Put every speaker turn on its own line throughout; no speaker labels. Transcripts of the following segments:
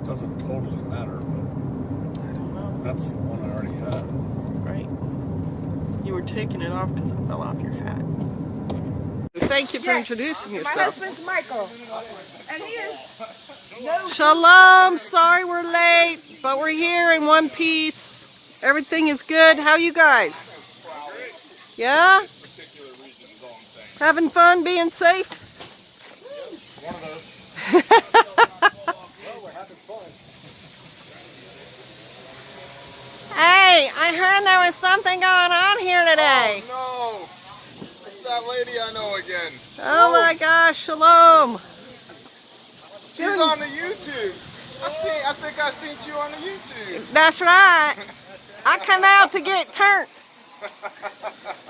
Doesn't totally matter, but
I don't know.
that's the one I already had.
Right. You were taking it off because it fell off your hat. Thank you for introducing yourself.
My husband's Michael, and he is.
Shalom. Sorry we're late, but we're here in one piece. Everything is good. How you guys? Yeah? Having fun, being safe?
One of those.
Hey, I heard there was something going on here today.
Oh no! It's that lady I know again.
Oh my gosh, shalom.
She's on the YouTube. I think I seen you on the YouTube.
That's right. I come out to get turned.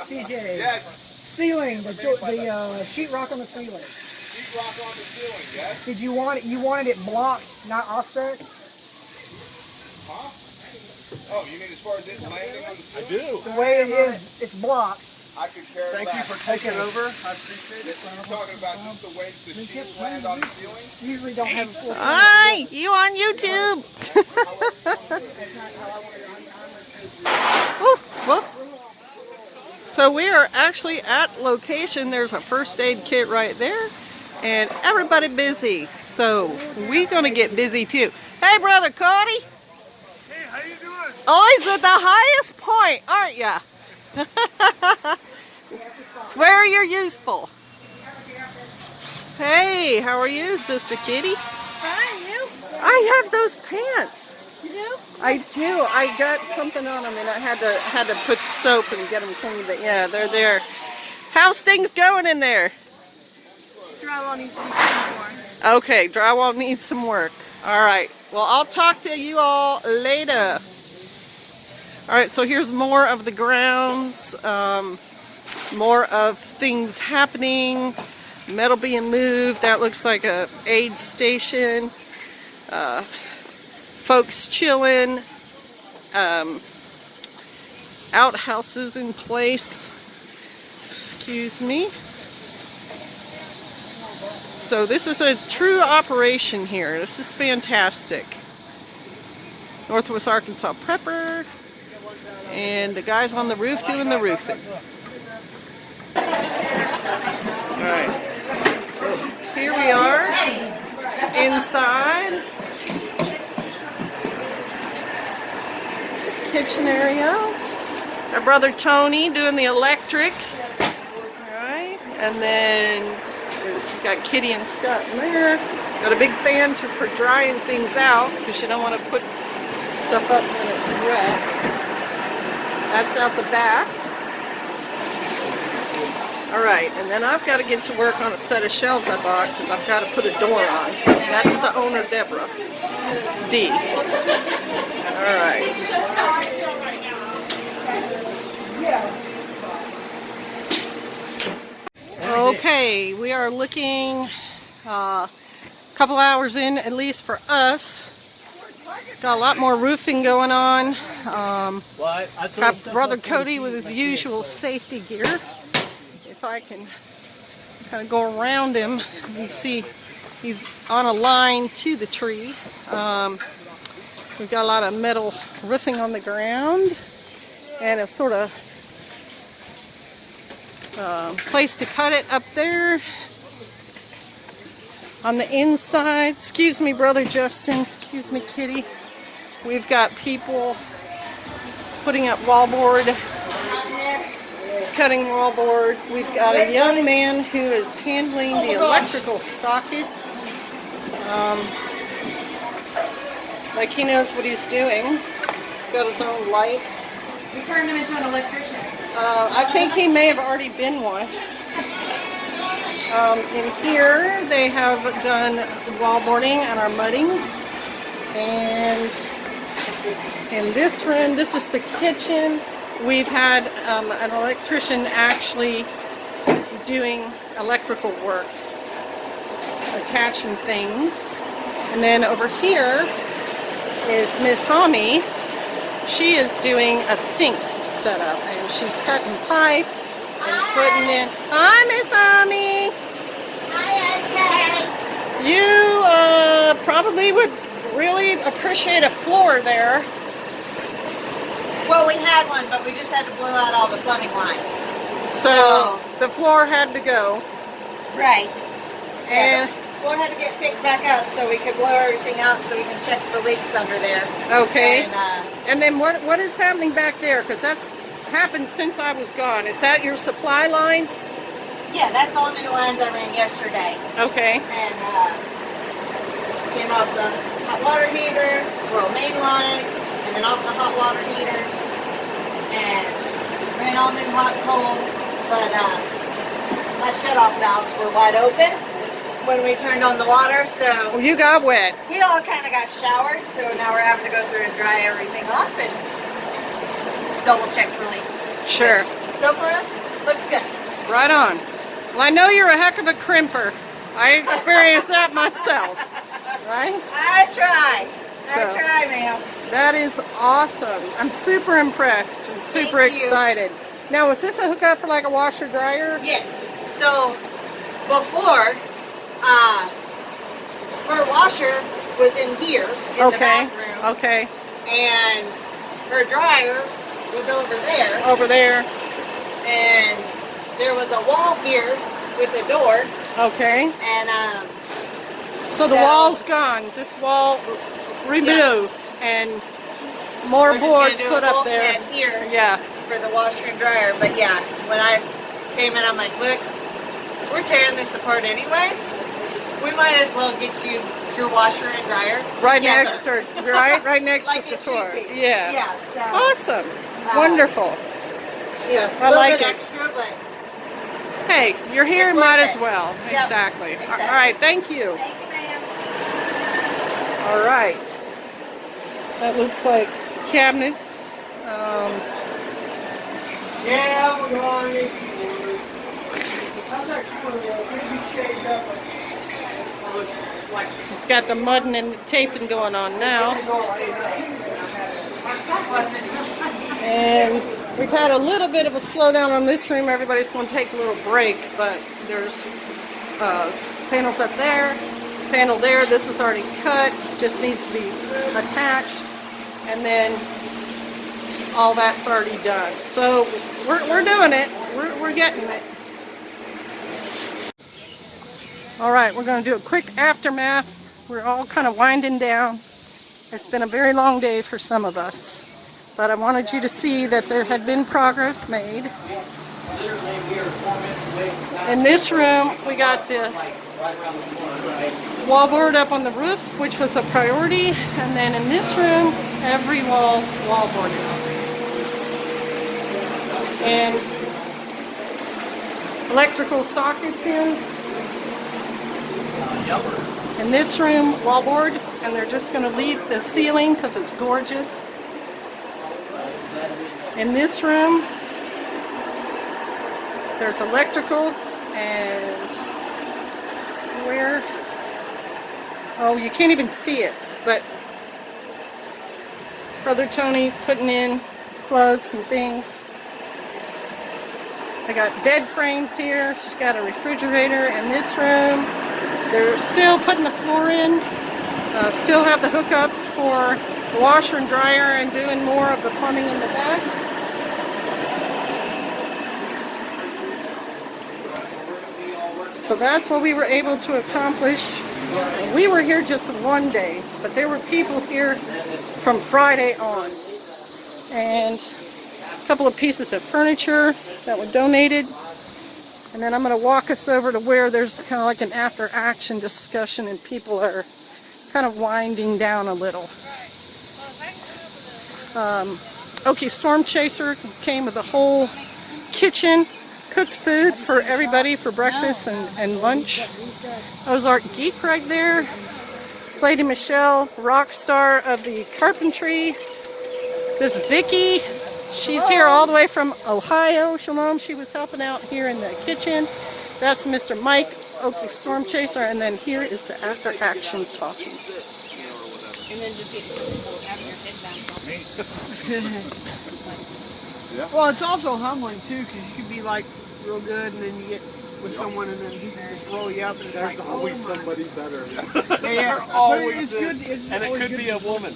TJ.
Yes.
Ceiling, the sheetrock on the ceiling.
Sheetrock on the ceiling, yes?
Did you want it? You wanted it blocked, not offset?
Huh? Oh, you mean as far as it landing on the ceiling?
I do.
The way it is, it's blocked.
I could care
Thank you
less.
for taking over. I appreciate it.
You're talking about just the way the sheets land on the ceiling?
Usually don't have full.
Hi, you on YouTube? Ooh, whoop. So we are actually at location. There's a first aid kit right there, and everybody busy. So we're gonna get busy too. Hey, brother Cody.
Hey, how you doing?
Always at the highest point, aren't ya? It's where you're useful. Hey, how are you, Sister Kitty?
Fine, you?
I have those pants.
You do?
I do. I got something on them, and I had to put soap and get them clean. But yeah, they're there. How's things going in there?
Drywall needs to be cleaned more.
Okay, drywall needs some work. All right. Well, I'll talk to you all later. All right. So here's more of the grounds. More of things happening. Metal being moved. That looks like a aid station. Folks chilling. Outhouses in place. Excuse me. So this is a true operation here. This is fantastic. Northwest Arkansas Prepper. And the guys on the roof doing the roofing. Alright. So here we are inside. It's the kitchen area. Our brother Tony doing the electric. Alright. And then we've got Kitty and Scott in there. Got a big fan for drying things out because you don't want to put stuff up when it's wet. That's out the back. Alright, and then I've got to get to work on a set of shelves I bought because I've got to put a door on. That's the owner, Deborah. D. Alright. Okay, we are looking a couple hours in, at least for us. Got a lot more roofing going on. Got Brother Cody with his usual safety gear. If I can kind of go around him, you see he's on a line to the tree. We've got a lot of metal roofing on the ground and a sort of place to cut it up there. On the inside, excuse me, Brother Justin, excuse me, Kitty. We've got people putting up wallboard, cutting wallboard. We've got a young man who is handling the electrical sockets. Like he knows what he's doing. He's got his own light.
You turned him into an electrician.
I think he may have already been one. In here, they have done wallboarding and are mudding. And in this room, this is the kitchen. We've had an electrician actually doing electrical work, attaching things. And then over here is Miss Homie. She is doing a sink setup, and she's cutting pipe and putting in. Hi, Miss Homie.
Hi, okay.
You probably would really appreciate a floor there.
Well, we had one, but we just had to blow out all the plumbing lines.
So the floor had to go.
Right.
And
The floor had to get picked back up so we could blow everything out so we can check the leaks under there.
okay.
And,
And then what is happening back there? Because that's happened since I was gone. Is that your supply lines?
yeah, that's all new lines I ran yesterday.
Okay.
And came off the hot water heater, roll main line, and then off the hot water heater. And ran all new hot and cold. But my shut-off valves were wide open when we turned on the water, so
Well, you got wet.
we all kind of got showered, so now we're having to go through and dry everything off and double check for leaks.
Sure.
Which, so far, looks good.
Right on. Well, I know you're a heck of a crimper. I experienced that myself. Right?
I try.
So-
I try, ma'am.
That is awesome. I'm super impressed and super
Thank you.
excited. Now, is this a hookup for like a washer dryer?
Yes. So before, her washer was in here in the
Okay.
bathroom,
Okay.
and her dryer was over there,
Over there.
and there was a wall here with a door,
Okay.
and
So the
So-
wall's gone. This wall removed and more
we're just gonna
boards
do
put
a
up
bolt
there.
pad here
Yeah.
for the washer and dryer. But yeah, when I came in, I'm like, look, we're tearing this apart anyways. We might as well get you your washer and dryer
Right
together.
next to right next
Like
to the
it should
door.
be.
Yeah.
Yeah. So,
Awesome. Wonderful.
yeah,
I
a little
like
bit
it.
extra, but
Hey, you're here,
It's worth
might
it.
as well.
Yep.
Exactly.
Exactly.
All right, thank you.
thank you, ma'am.
All right. That looks like cabinets.
Yeah, we're going. How's that corner there? Maybe shaped up like
It's got the mudding and the taping going on now. And we've had a little bit of a slowdown on this room. Everybody's going to take a little break, but there's panels up there, panel there. This is already cut, just needs to be attached, and then all that's already done. So we're doing it. We're getting it. All right, we're going to do a quick aftermath. We're all kind of winding down. It's been a very long day for some of us, but I wanted you to see that there had been progress made. In this room, we got the wallboard up on the roof, which was a priority, and then in this room, every wallboarded. And electrical sockets in. In this room, wallboard, and they're just going to leave the ceiling because it's gorgeous. In this room, there's electrical, and where? Oh, you can't even see it, but Brother Tony putting in plugs and things. I got bed frames here. She's got a refrigerator in this room. They're still putting the floor in. Still have the hookups for the washer and dryer and doing more of the plumbing in the back. So that's what we were able to accomplish. We were here just one day, but there were people here from Friday on. And a couple of pieces of furniture that were donated. And then I'm going to walk us over to where there's kind of like an after-action discussion and people are kind of winding down a little. Okie Storm Chaser came with a whole kitchen, cooked food for everybody for breakfast and lunch. Ozark Geek right there. It's Lady Michelle, rock star of the carpentry. This Vicky. She's here all the way from Ohio. Shalom. She was helping out here in the kitchen. That's Mr. Mike, Oakley Storm Chaser, and then here is the after action talking.
And then just have your head down.
Well, it's also humbling too, because you can be like real good, and then you get with someone and then he can just roll you up and it's
There's
like,
always
oh my.
somebody better.
Yeah,
Always
but it's
is.
good. It's
And it
always
could
good
be
to
a woman.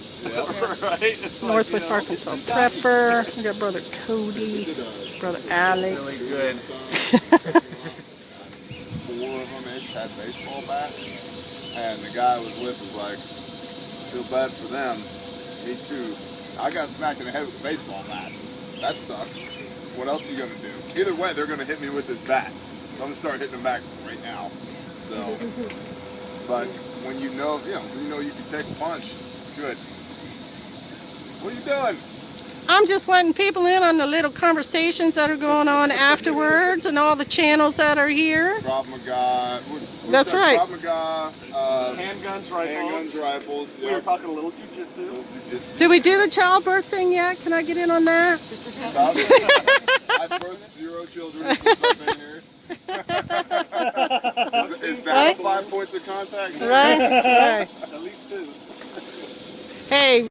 Right? It's like,
Northwest
you know,
Arkansas Prepper. We got Brother Cody, Brother Alex.
really good.
4 of them each had baseball bats, and the guy I was with was like, feel bad for them. Me too. I got smacked in the head with a baseball bat. That sucks. What else are you gonna do? Either way, they're gonna hit me with this bat. So I'm gonna start hitting them back right now. So, but when you know you can take a punch, good. What are you doing?
I'm just letting people in on the little conversations that are going on afterwards and all the channels that are here.
Krav Maga.
That's right.
Krav Maga.
Handguns, rifles.
Handguns, rifles.
We were
Yep.
talking a little jujitsu.
Jiu-jitsu.
Did we do the childbirth thing yet? Can I get in on that?
I've birthed 0 children since I've been here. Is that
Right?
5 points of contact?
Right? Right.
At least 2.
Hey.